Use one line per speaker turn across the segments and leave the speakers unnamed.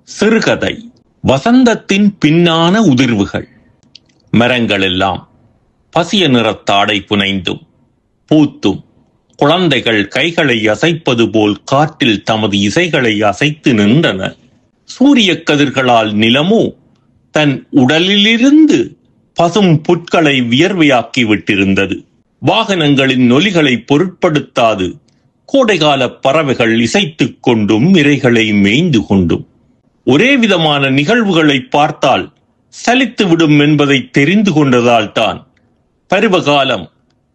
சிறுகதை. வசந்தத்தின் பின்னான உதிர்வுகள். மரங்கள் எல்லாம் பசிய நிறத்தாடை புனைந்தும் பூத்தும், குழந்தைகள் கைகளை அசைப்பது போல் காற்றில் தமது இசைகளை அசைத்து நின்றன. சூரிய கதிர்களால் நிலமோ தன் உடலிலிருந்து பசும் புட்களை வியர்வையாக்கி விட்டிருந்தது. வாகனங்களின் ஒலிகளை பொருட்படுத்தாது கோடைகால பறவைகள் இசைத்துக் கொண்டும் இரைகளை மேய்ந்து கொண்டும். ஒரே விதமான நிகழ்வுகளை பார்த்தால் சலித்துவிடும் என்பதை தெரிந்து கொண்டதால் தான் பருவகாலம்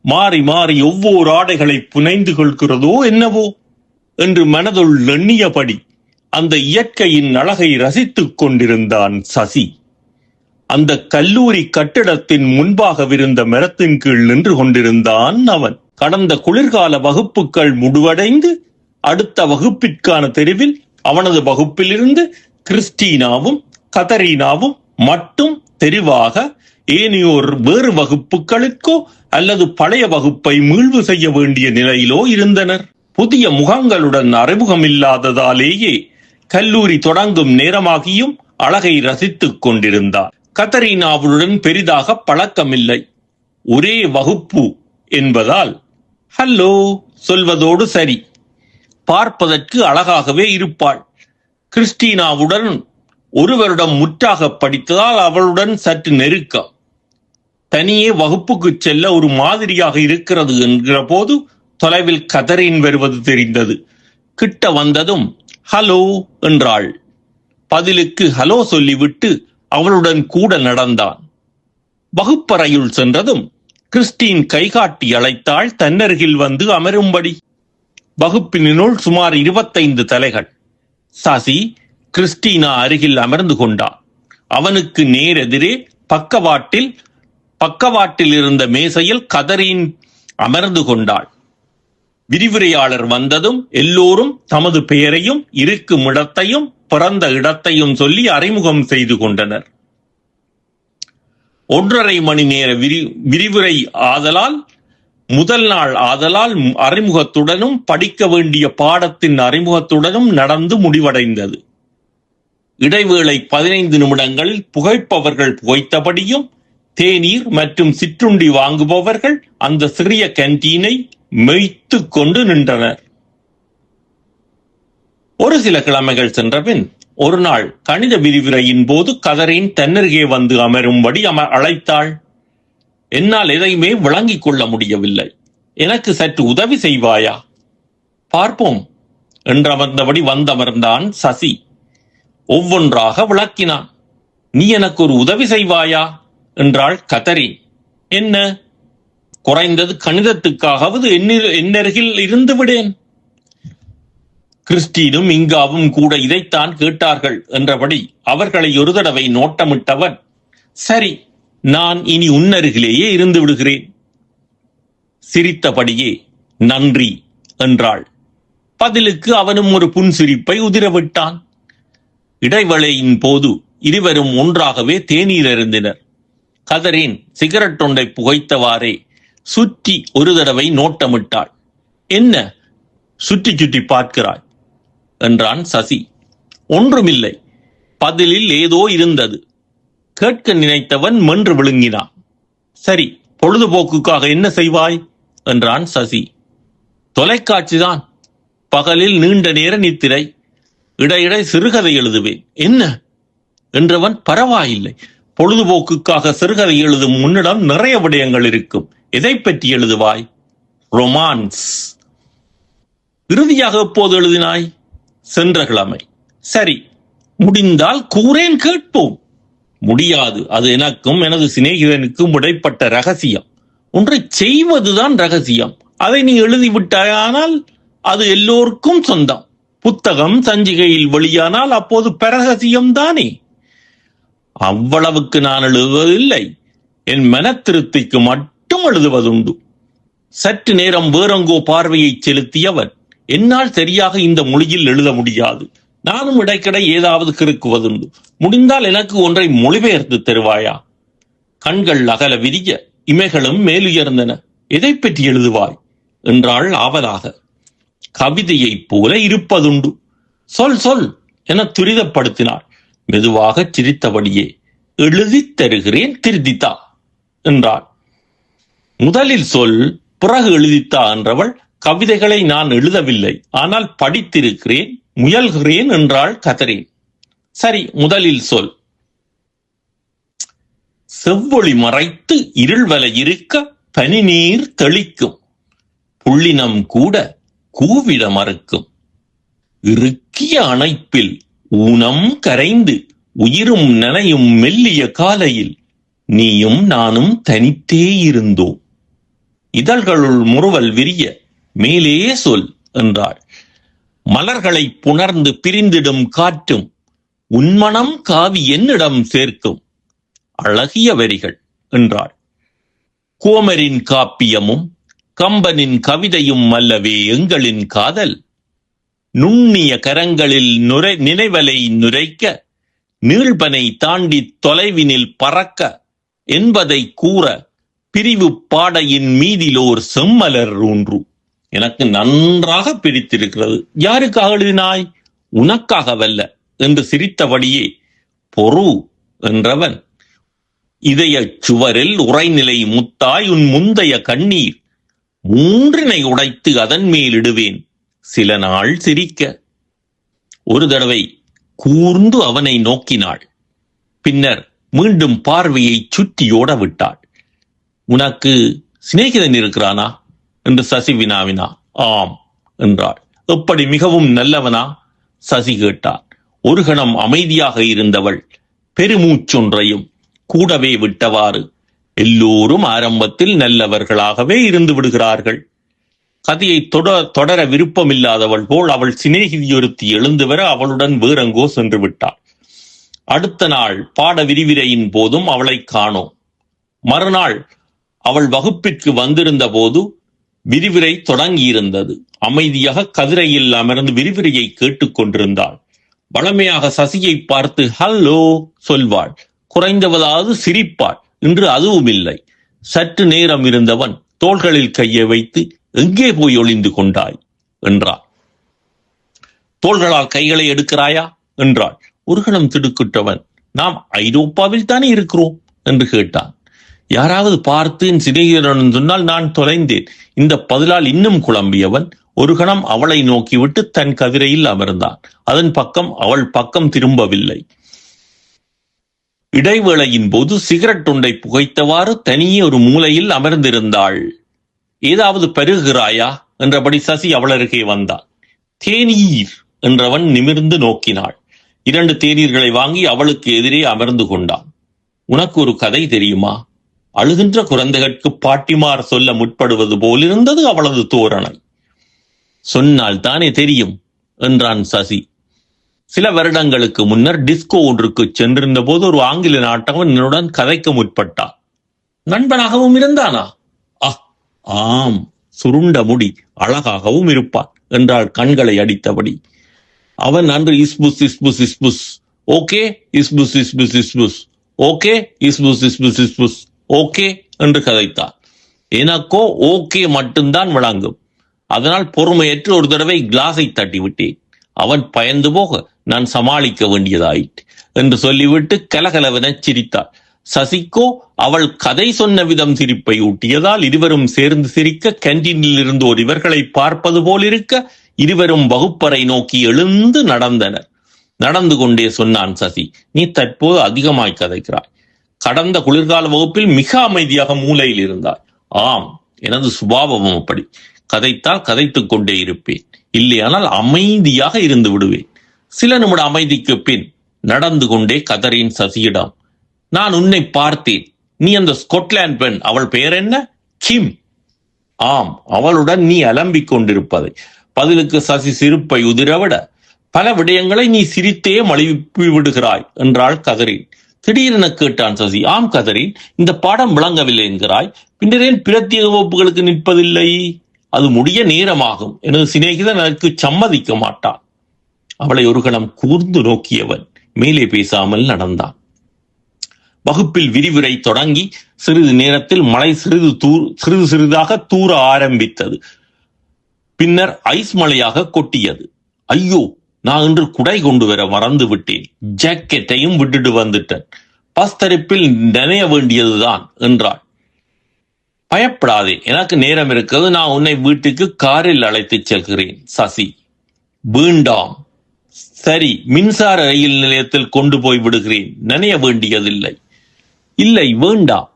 மாறி மாறி ஒவ்வொரு ஆடைகளை புனைந்து கொள்கிறதோ என்னவோ என்று மனதுள் எண்ணியபடி அந்த இயற்கையின் அழகை ரசித்துக் கொண்டிருந்தான் சசி. அந்த கல்லூரி கட்டிடத்தின் முன்பாகவிருந்த மரத்தின் கீழ் நின்று கொண்டிருந்தான் அவன். கடந்த குளிர்கால வகுப்புகள் முடிவடைந்து அடுத்த வகுப்பிற்கான தெருவில் அவனது வகுப்பிலிருந்து கிறிஸ்டினாவும் கதரீனாவும் மட்டும் தெரிவாக ஏனையோர் வேறு வகுப்புகளுக்கோ அல்லது பழைய வகுப்பை மீள்வு செய்ய வேண்டிய நிலையிலோ இருந்தனர். புதிய முகங்களுடன் அறிமுகமில்லாததாலேயே கல்லூரி தொடங்கும் நேரமாகியும் அழகை ரசித்துக் கொண்டிருந்தார். கதரீனாவுடன் பெரிதாக பழக்கமில்லை. ஒரே வகுப்பு என்பதால் ஹலோ சொல்வதோடு சரி, பார்ப்பதற்கு அழகாகவே இருப்பாள். கிறிஸ்டினாவுடன் ஒரு வருடம் முற்றாக படித்ததால் அவளுடன் சற்று நெருக்கம். தனியே வகுப்புக்கு செல்ல ஒரு மாதிரியாக இருக்கிறது என்கிற போது தொலைவில் கதரீன் வருவது தெரிந்தது. கிட்ட வந்ததும் ஹலோ என்றாள். பதிலுக்கு ஹலோ சொல்லிவிட்டு அவளுடன் கூட நடந்தான். வகுப்பறையுள் சென்றதும் கிறிஸ்டின் கைகாட்டி அழைத்தாள் தன்னருகில் வந்து அமரும்படி. வகுப்பினுள் சுமார் 25 தலைகள். சசி கிறிஸ்டினா அருகில் அமர்ந்து கொண்டான். அவனுக்கு நேரெதிரே பக்கவாட்டில் இருந்த மேசையில் கதரீன் அமர்ந்து கொண்டாள். விரிவுரையாளர் வந்ததும் எல்லோரும் தமது பெயரையும் இருக்கும் இடத்தையும் பிறந்த இடத்தையும் சொல்லி அறிமுகம் செய்து கொண்டனர். 1.5 மணி நேர விரிவுரை ஆதலால், முதல் நாள் ஆதலால் அறிமுகத்துடனும் படிக்க வேண்டிய பாடத்தின் அறிமுகத்துடனும் நடந்து முடிவடைந்தது. இடைவேளை 15 நிமிடங்கள் புகைப்பவர்கள் புகைத்தபடியும் தேநீர் மற்றும் சிற்றுண்டி வாங்குபவர்கள் அந்த சிறிய கேன்டீனை மேய்த்து கொண்டு நின்றனர். ஒரு சில கிழமைகள் சென்றபின் ஒரு நாள் கணித விரிவுரையின் போது கதரீன் தன்னருகே வந்து அமரும்படி அழைத்தாள். என்னால் எதையுமே விளங்கிக் கொள்ள முடியவில்லை. எனக்கு சற்று உதவி செய்வாயா? பார்ப்போம் என்றமர்ந்தபடி வந்தமர்ந்தான் சசி. ஒவ்வொன்றாக விளக்கினான். நீ எனக்கு ஒரு உதவி செய்வாயா என்றாள் கதரீன். என்ன? குறைந்தது கணிதத்துக்காகவது என்னருகில் இருந்து விடேன். கிறிஸ்டினும் இங்காவும் கூட இதைத்தான் கேட்டார்கள் என்றபடி அவர்களை ஒரு தடவை நோட்டமிட்டவன், சரி, நான் இனி உன்னருகிலேயே இருந்து விடுகிறேன். சிரித்தபடியே நன்றி என்றாள். பதிலுக்கு அவனும் ஒரு புன்சிரிப்பை உதிரவிட்டான். இடைவேளையின் போது இருவரும் ஒன்றாகவே தேநீர் அருந்தினர். கதரீன் சிகரெட் ஒன்றை புகைத்தவாறே சுற்றி ஒரு தடவை நோட்டமிட்டாள். என்ன சுற்றி சுற்றி பார்க்கிறாய் என்றான் சசி. ஒன்றுமில்லை. பதிலில் ஏதோ இருந்தது. கேட்க நினைத்தவன் மென்று விழுங்கினான். சரி, பொழுதுபோக்குக்காக என்ன செய்வாய் என்றான் சசி. தொலைக்காட்சிதான். பகலில் நீண்ட நேர நித்திரை, இடையிடை சிறுகதை எழுதுவேன். என்ன என்றவன், பரவாயில்லை, பொழுதுபோக்குக்காக சிறுகதை எழுதும் முன்னிடம் நிறைய விடயங்கள் இருக்கும். எதை பற்றி எழுதுவாய்? ரொமான்ஸ். இறுதியாக எப்போது எழுதினாய்? சென்ற கிழமை. சரி, முடிந்தால் கூறேன், கேட்போம். முடியாது, அது எனக்கும் எனது சிநேகிதனுக்கும் இடைப்பட்ட ரகசியம். ஒன்றை செய்வதுதான் ரகசியம். அதை நீ எழுதிவிட்டாயானால் அது எல்லோருக்கும் சொந்தம். புத்தகம் சஞ்சிகையில் வெளியானால் அப்போது பரகசியம்தானே. அவ்வளவுக்கு நான் எழுதுவதில்லை. என் மன திருப்திக்கு மட்டும் எழுதுவதுண்டு. சற்று நேரம் வேறெங்கோ பார்வையை செலுத்தியவன், என்னால் சரியாக இந்த மொழியில் எழுத முடியாது. நானும் இடைக்கிடை ஏதாவது கிறுக்குவதுண்டு. முடிந்தால் எனக்கு ஒன்றை மொழிபெயர்த்து தருவாயா? கண்கள் அகல விரிய இமைகளும் மேலுயர்ந்தன. எதை பற்றி எழுதுவாய் என்றாள் ஆவலாக. கவிதையைப் போல இருப்பதுண்டு. சொல் சொல் என துரிதப்படுத்தினாள். மெதுவாக சிரித்தபடியே, எழுதித் தருகிறேன், திருதித்தா என்றாள். முதலில் சொல், பிறகு எழுதித்தா என்றவள், கவிதைகளை நான் எழுதவில்லை, ஆனால் படித்திருக்கிறேன், முயல்கிறேன் என்றாள் கதரின். சரி, முதலில் சொல். செவ்வொளி மறைத்து இருள்வலை இருக்க பனி நீர் தெளிக்கும், புள்ளினம் கூட கூவிட மறுக்கும், இறுக்கிய அணைப்பில் ஊனம் கரைந்து உயிரும் நனையும் மெல்லிய காலையில் நீயும் நானும் தனித்தே இருந்தோம், இதழ்களுள் முறுவல் விரிய மேலே சொல் என்றாள். மலர்களை புணர்ந்து பிரிந்திடும் காற்றும் உன்மனம் காவி என்னிடம் சேர்க்கும் அழகிய வரிகள் என்றாள். கோமரின் காப்பியமும் கம்பனின் கவிதையும் அல்லவே எங்களின் காதல், நுண்ணிய கரங்களில் நினைவலை நுரைக்க நீள்பனை தாண்டி தொலைவினில் பறக்க என்பதை கூற பிரிவு பாடையின் மீதிலோர் செம்மலர் ஒன்று. எனக்கு நன்றாக பிடித்திருக்கிறது. யாருக்காக எழுதினாய்? உனக்காகவல்ல என்று சிரித்தபடியே, பொறு என்றவன், இதய சுவரில் உரைநிலை முத்தாய் உன் முந்தைய கண்ணீர் மூன்றினை உடைத்து அதன் மேல் இடுவேன் சில நாள் சிரிக்க. ஒரு தடவை கூர்ந்து அவனை நோக்கினாள். பின்னர் மீண்டும் பார்வையை சுற்றியோட விட்டாள். உனக்கு சிநேகிதன் இருக்கிறானா என்று சசி வினாவினா. ஆம் என்றாள். எப்படி, மிகவும் நல்லவனா? சசி கேட்டார். ஒரு கணம் அமைதியாக இருந்தவள் பெருமூச்சொன்றையும் கூடவே விட்டவாறு, எல்லோரும் ஆரம்பத்தில் நல்லவர்களாகவே இருந்து விடுகிறார்கள். கதையை தொடர விருப்பமில்லாதவள் போல் அவள் சிநேகிதியொருத்தி எழுந்து வர அவளுடன் வேறெங்கோ சென்று விட்டாள். அடுத்த நாள் பாட விரிவிரையின் போதும் அவளை காணோம். மறுநாள் அவள் வகுப்பிற்கு வந்திருந்த போது விரிவிரை தொடங்கியிருந்தது. அமைதியாக கதிரையில் அமர்ந்து விரிவிரையை கேட்டுக்கொண்டிருந்தாள். வளமையாக சசியை பார்த்து ஹல்லோ சொல்வாள், குறைந்தவதாவது சிரிப்பாள். இன்று அதுவும் இல்லை. சற்று நேரம் இருந்தவன் தோள்களில் கையை வைத்து, எங்கே போய் ஒளிந்து கொண்டாய் என்றாள். தோள்களால் கைகளை எடுக்கிறாயா என்றாள். ஒரு கணம் திடுக்கிட்டவன், நாம் ஐரோப்பாவில் தானே இருக்கிறோம் என்று கேட்டான். யாராவது பார்த்து என் சிநேகிதனுடன் சொன்னால் நான் தொலைந்தேன். இந்த பதிலால் இன்னும் குழம்பியவன் ஒரு கணம் அவளை நோக்கிவிட்டு தன் கதிரையில் அமர்ந்தான். அதன் பக்கம் அவள் பக்கம் திரும்பவில்லை. இடைவேளையின் போது சிகரெட் ஒன்றை புகைத்தவாறு தனியே ஒரு மூலையில் அமர்ந்திருந்தாள். ஏதாவது பருகுகிறாயா என்றபடி சசி அவள் அருகே வந்தான். தேநீர் என்றவன் நிமிர்ந்து நோக்கினாள். 2 தேநீர்களை வாங்கி அவளுக்கு எதிரே அமர்ந்து கொண்டான். உனக்கு ஒரு கதை தெரியுமா? அழுகின்ற குழந்தைகளுக்கு பாட்டிமார் சொல்ல முற்படுவது போலிருந்தது அவளது தோரணை. சொன்னால் தானே தெரியும் என்றான் சசி. சில வருடங்களுக்கு முன்னர் டிஸ்கோ ஒன்றுக்கு சென்றிருந்த போது ஒரு ஆங்கில நாட்டவன் என்னுடன் கதைக்க முற்பட்டான். நண்பனாகவும் இருந்தானா? ஆம், சுருண்ட முடி, அழகாகவும் இருப்பான் என்றாள் கண்களை அடித்தபடி. அவன் அன்று இஸ்புஸ் இஸ்புஸ் இஸ்புஸ் ஓகே, இஸ்புஸ் இஸ்புஸ் இஸ்புஸ் ஓகே, இஸ்புஸ் இஸ்புஸ் இஸ்புஸ் ஓகே என்று கதைத்தான். எனக்கோ ஓகே மட்டும்தான் விளங்கும். அதனால் பொறுமையற்று ஒரு தடவை கிளாஸை தட்டி விட்டேன். அவன் பயந்து போக நான் சமாளிக்க வேண்டியதாயிற்று என்று சொல்லிவிட்டு கலகலவென சிரித்தாள். சசிக்கோ அவள் கதை சொன்ன விதம் சிரிப்பை ஊட்டியதால் இருவரும் சேர்ந்து சிரிக்க, கேன்டீனில் இருந்தோர் இவர்களை பார்ப்பது போல் இருக்க, இருவரும் வகுப்பறை நோக்கி எழுந்து நடந்தனர். நடந்து கொண்டே சொன்னான் சசி, நீ தற்போது அதிகமாய் கதைக்கிறாய். கடந்த குளிர்கால வகுப்பில் மிக அமைதியாக மூலையில் இருந்தாய். ஆம், எனது சுபாவமும் அப்படி. கதைத்தால் கதைத்துக் கொண்டே இருப்பேன், இல்லையானால் அமைதியாக இருந்து விடுவேன். சில நிமிட அமைதிக்கு பின் நடந்து கொண்டே கதரின் சசியிடம், நான் உன்னை பார்த்தேன். நீ அந்த ஸ்கொட்லாந்து பெண், அவள் பெயர் என்ன? கிம். ஆம், அவளுடன் நீ அலம்பிக் கொண்டிருப்பதை. பதிலுக்கு சசி சிரிப்பை உதிரவிட, பல விடயங்களை நீ சிரித்தே மழுப்பி விடுகிறாய் என்றாள் கதரின். திடீரென கேட்டான் சசி. ஆம் கதரின், இந்த பாடம் விளங்கவில்லை என்கிறாய், பின்னரேன் பிரத்யேக வகுப்புகளுக்கு நிற்பதில்லை? அது முடிய நேரமாகும். எனது சிநேகிதன் அதற்கு சம்மதிக்க மாட்டான். அவளை ஒரு கணம் கூர்ந்து நோக்கியவன் மேலே பேசாமல் நடந்தான். வகுப்பில் விரிவுரை தொடங்கி சிறிது நேரத்தில் மழை சிறிதாக தூர ஆரம்பித்தது. பின்னர் ஐஸ் மழையாக கொட்டியது. ஐயோ, நான் இன்று குடை கொண்டு வர மறந்து விட்டேன். ஜாக்கெட்டையும் விட்டுட்டு வந்துட்டேன். பஸ் தரிப்பில் நனைய வேண்டியதுதான் என்றாள். பயப்படாதே, எனக்கு நேரம் இருக்கிறது. நான் உன்னை வீட்டுக்கு காரில் அழைத்துச் செல்கிறேன். சசி, வேண்டாம். சரி, மின்சார ரயில் நிலையத்தில் கொண்டு போய் விடுகிறேன். நனைய வேண்டியதில்லை. இல்லை, வேண்டாம்.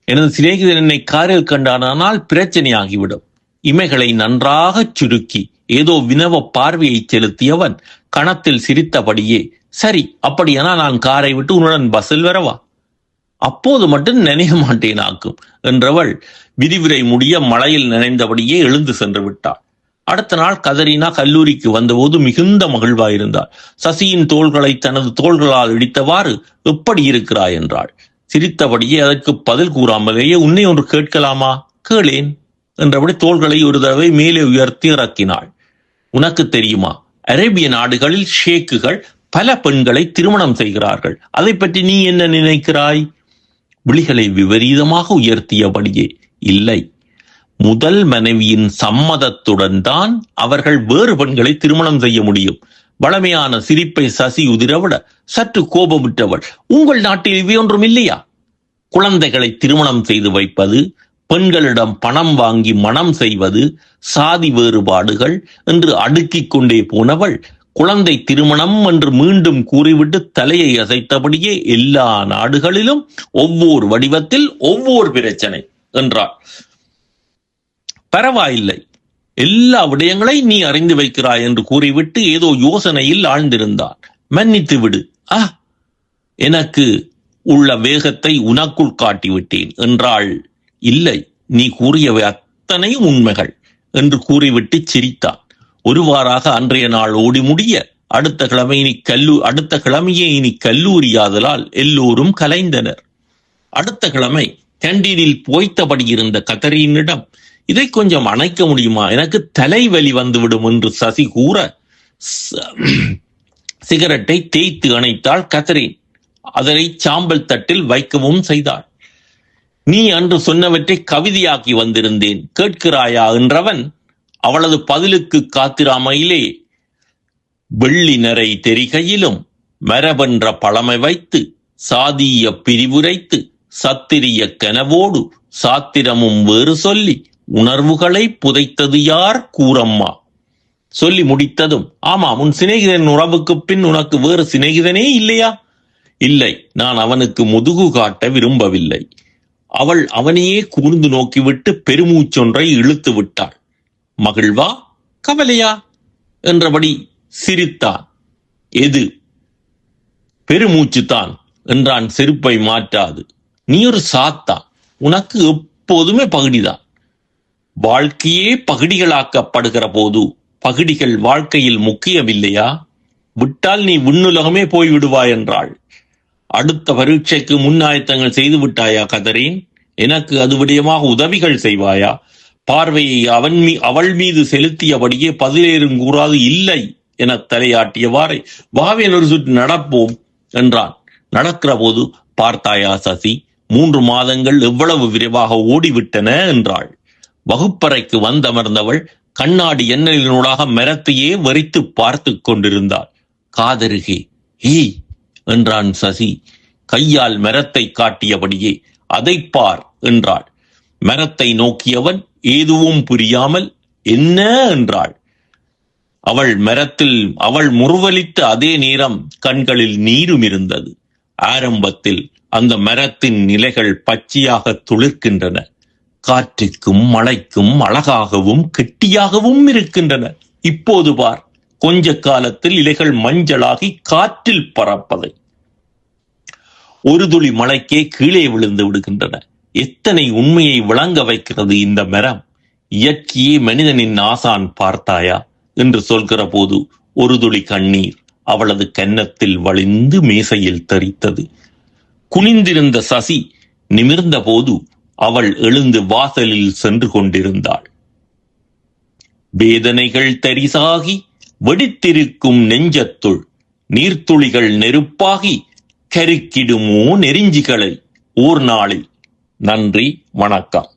எனது சிநேகிதன் என்னை காரில் கண்டானால் பிரச்சனையாகிவிடும். இமைகளை நன்றாக சுருக்கி ஏதோ வினவ பார்வையை செலுத்தியவன் கணத்தில் சிரித்தபடியே, சரி, அப்படியானா நான் காரை விட்டு உன்னுடன் பஸ்ஸில் வரவா? அப்போது மட்டும் நினைய மாட்டேனாக்கும் என்றவள் விரிவுரை முடிய மழையில் நினைந்தபடியே எழுந்து சென்று விட்டாள். அடுத்த நாள் கதரீனா கல்லூரிக்கு வந்தபோது மிகுந்த மகிழ்வாயிருந்தாள். சசியின் தோள்களை தனது தோள்களால் இடித்தவாறு, எப்படி இருக்கிறாய் என்றாள். சிரித்தபடியே அதற்கு பதில் கூறாமலேயே, உன்னை ஒன்று கேட்கலாமா? கேளேன் என்றபடி தோள்களை ஒரு தடவை மேலே உயர்த்தி இறக்கினாள். உனக்கு தெரியுமா, அரேபிய நாடுகளில் ஷேக்குகள் பல பெண்களை திருமணம் செய்கிறார்கள். அதை பற்றி நீ என்ன நினைக்கிறாய்? விழிகளை விபரீதமாக உயர்த்தியபடியே, இல்லை, முதல் மனைவியின் சம்மதத்துடன் தான் அவர்கள் வேறு பெண்களை திருமணம் செய்ய முடியும். வளமையான சிரிப்பை சசி உதிரவிட சற்று கோபமுற்றவள், உங்கள் நாட்டில் இவை ஒன்றும் இல்லையா? குழந்தைகளை திருமணம் செய்து வைப்பது, பெண்களிடம் பணம் வாங்கி மனம் செய்வது, சாதி வேறுபாடுகள் என்று அடுக்கிக் கொண்டே போனவள் குழந்தை திருமணம் என்று மீண்டும் கூறிவிட்டு தலையை அசைத்தபடியே, எல்லா நாடுகளிலும் ஒவ்வொரு வடிவத்தில் ஒவ்வொரு பிரச்சனை என்றாள். பரவாயில்லை, எல்லா விடயங்களை நீ அறிந்து வைக்கிறாய் என்று கூறிவிட்டு ஏதோ யோசனையில் ஆழ்ந்திருந்தான். மன்னித்து விடு. எனக்கு உள்ள வேகத்தை உனக்குள் காட்டிவிட்டேன் என்றாள். இல்லை, நீ கூறியவை அத்தனையும் உண்மைகள் என்று கூறிவிட்டு சிரித்தான். ஒருவாறாக அன்றைய நாள் ஓடி முடிய அடுத்த கிழமையே இனி கல்லூரியாதலால் எல்லோரும் கலைந்தனர். அடுத்த கிழமை கேண்டீனில் போய்த்தபடி இருந்த கதரீனிடம், இதை கொஞ்சம் அணைக்க முடியுமா, எனக்கு தலைவலி வந்துவிடும் என்று சசி கூற சிகரெட்டை தேய்த்து அணைத்தாள் கதரீன். அதனை சாம்பல் தட்டில் வைக்கவும் செய்தாள். நீ அன்று சொன்னவற்றை கவிதையாக்கி வந்திருந்தேன், கேட்கிறாயா என்றவன் அவளது பதிலுக்கு காத்திராமையிலே, வெள்ளி நரை தெரிகையிலும் மரபென்ற பழமை வைத்து சாதிய பிரிவுரைத்து சத்திரிய கனவோடு சாத்திரமும் வேறு சொல்லி உணர்வுகளை புதைத்தது யார் கூறம்மா? சொல்லி முடித்ததும், ஆமாம், உன் சிநேகிதன் உறவுக்கு பின் உனக்கு வேறு சிநேகிதனே இல்லையா? இல்லை, நான் அவனுக்கு முதுகு காட்ட விரும்பவில்லை. அவள் அவனையே கூர்ந்து நோக்கிவிட்டு பெருமூச்சொன்றை இழுத்து விட்டாள். மகிழ்வா, கவலையா என்றபடி சிரித்தான். எது? பெருமூச்சுத்தான் என்றான் செருப்பை மாற்றாது. நீ ஒரு சாத்தான், உனக்கு எப்போதுமே பகுடிதான். வாழ்க்கையே பகுடிகளாக்கப்படுகிற போது பகுடிகள் வாழ்க்கையில் முக்கியமில்லையா? விட்டால் நீ விண்ணுலகமே போய்விடுவாய் என்றாள். அடுத்த பரீட்சைக்கு முன்னாயத்தங்கள் செய்து விட்டாயா கதரீன்? எனக்கு அது விடயமாக உதவிகள் செய்வாயா? பார்வையை அவள் மீது செலுத்தியபடியே பதிலேறும் கூறாது இல்லை என தலையாட்டியவாறே, வாவேன் ஒரு சுற்று நடப்போம் என்றான். நடக்கிற போது, பார்த்தாயா சசி, 3 மாதங்கள் எவ்வளவு விரைவாக ஓடிவிட்டன என்றாள். வகுப்பறைக்கு வந்தமர்ந்தவள் கண்ணாடி எண்ணலினூடாக மரத்தையே வெறித்து பார்த்து கொண்டிருந்தாள். காதருகே, ஏய் என்றான் சசி கையால் மரத்தை காட்டியபடியே. அதை பார் என்றாள். மரத்தை நோக்கியவன் எதுவும் புரியாமல் என்ன என்றாள். அவள் முறுவலித்த அதே நேரம் கண்களில் நீரும் இருந்தது. ஆரம்பத்தில் அந்த மரத்தின் நிலைகள் பச்சையாக துளிர்க்கின்றன. காற்றுக்கும் மழைக்கும் அழகாகவும் கெட்டியாகவும் இருக்கின்றன. இப்போது பார், கொஞ்ச காலத்தில் இலைகள் மஞ்சளாகி காற்றில் பறப்பதை. ஒரு துளி மழைக்கே கீழே விழுந்து விடுகின்றன. எத்தனை உண்மையை விளங்க வைக்கிறது இந்த மரம். இயற்கையே மனிதனின் ஆசான், பார்த்தாயா என்று சொல்கிற போது ஒரு துளி கண்ணீர் அவளது கன்னத்தில் வழிந்து மேசையில் தரித்தது. குனிந்திருந்த சசி நிமிர்ந்த போது அவள் எழுந்து வாசலில் சென்று கொண்டிருந்தாள். வேதனைகள் தரிசாகி வெடித்திருக்கும் நெஞ்சத்துள் நீர்த்துளிகள் நெருப்பாகி கருக்கிடுமோ நெருஞ்சிகளை ஓர் நாளில். நன்றி, வணக்கம்.